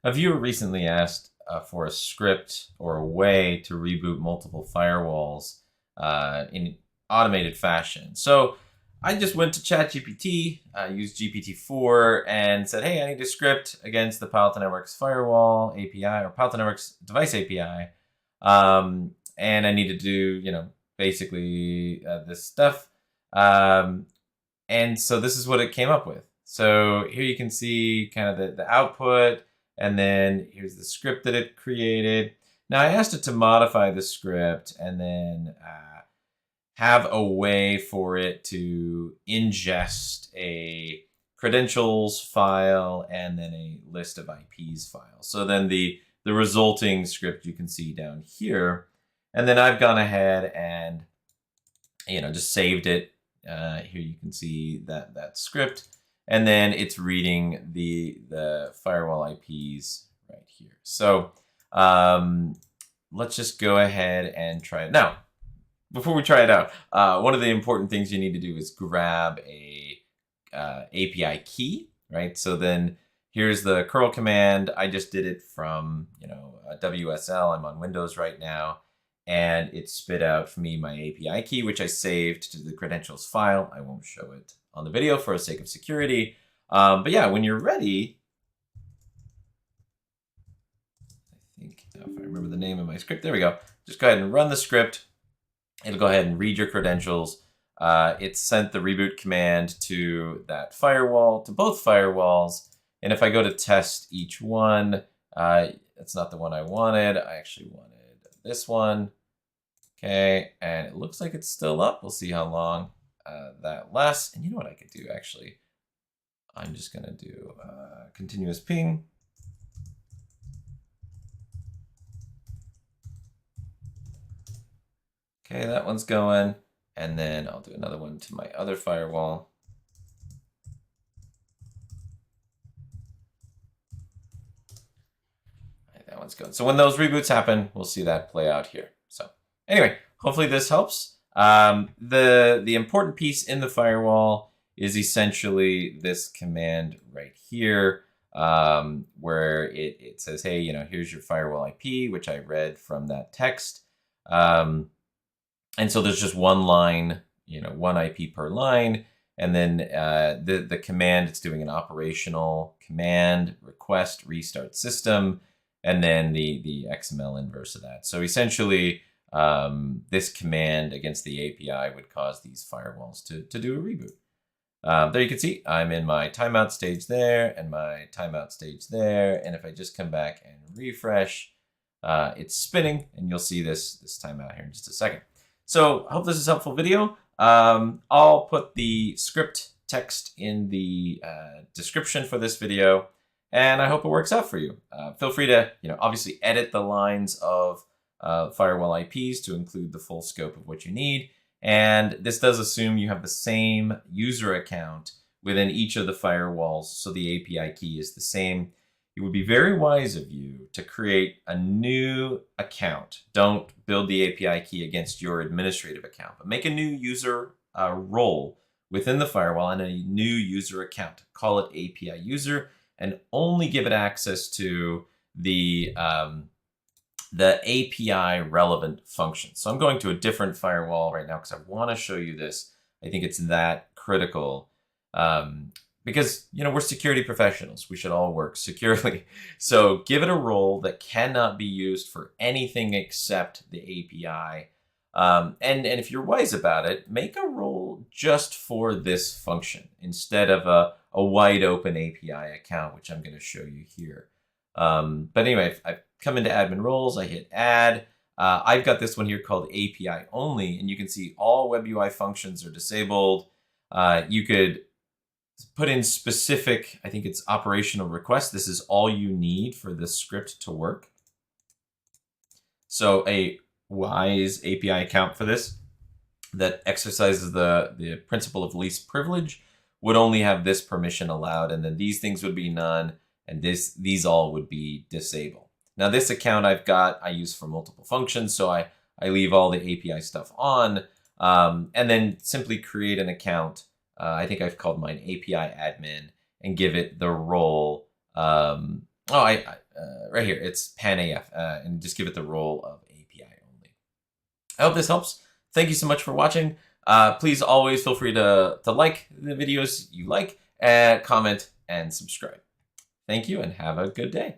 A viewer recently asked for a script or a way to reboot multiple firewalls in automated fashion. So I just went to ChatGPT, used GPT-4, and said, hey, I need a script against the Palo Alto Networks firewall API or Palo Alto Networks device API. And I need to do, basically this stuff. And so this is what it came up with. So here you can see kind of the output, and then here's the script that it created. Now I asked it to modify the script and then have a way for it to ingest a credentials file and then a list of IPs file. So then the resulting script you can see down here. And then I've gone ahead and just saved it. Here you can see that script. And then it's reading the firewall IPs right here. So let's just go ahead and try it. Now, before we try it out, one of the important things you need to do is grab a API key, right? So then here's the curl command. I just did it from WSL. I'm on Windows right now. And it spit out for me my API key, which I saved to the credentials file. I won't show it on the video for the sake of security. But yeah, when you're ready, I think if I remember the name of my script, there we go. Just go ahead and run the script. It'll go ahead and read your credentials. It sent the reboot command to that firewall, to both firewalls. And if I go to test each one, that's not the one I wanted. I actually wanted this one. Okay, and it looks like it's still up. We'll see how long that lasts. And you know what I could do, actually? I'm just going to do continuous ping. Okay, that one's going. And then I'll do another one to my other firewall. Right, that one's going. So when those reboots happen, we'll see that play out here. So anyway, hopefully this helps. The important piece in the firewall is essentially this command right here, where it says, hey, here's your firewall IP, which I read from that text. And so there's just one line, one IP per line. And then the command, it's doing an operational command, request, restart system, and then the XML inverse of that. So essentially, this command against the API would cause these firewalls to do a reboot. There you can see I'm in my timeout stage there and my timeout stage there. And if I just come back and refresh, it's spinning, and you'll see this timeout here in just a second. So I hope this is a helpful video. I'll put the script text in the description for this video, and I hope it works out for you. Feel free to, obviously edit the lines of firewall IPs to include the full scope of what you need. And this does assume you have the same user account within each of the firewalls, so the API key is the same. It would be very wise of you to create a new account. Don't build the API key against your administrative account, but make a new user role within the firewall and a new user account. Call it API user and only give it access to the API relevant functions. So I'm going to a different firewall right now because I want to show you this. I think it's that critical. Because, we're security professionals. We should all work securely. So give it a role that cannot be used for anything except the API. And if you're wise about it, make a role just for this function instead of a wide open API account, which I'm going to show you here. But anyway, I come into admin roles, I hit add. I've got this one here called API only, and you can see all web UI functions are disabled. You could put in specific, I think it's operational requests. This is all you need for this script to work. So a wise API account for this that exercises the principle of least privilege would only have this permission allowed, and then these things would be none, and these all would be disabled. Now this account I use for multiple functions, so I leave all the API stuff on, and then simply create an account. I think I've called mine API admin and give it the role. right here, it's panAF, and just give it the role of API only. I hope this helps. Thank you so much for watching. Please always feel free to like the videos you like, comment, and subscribe. Thank you, and have a good day.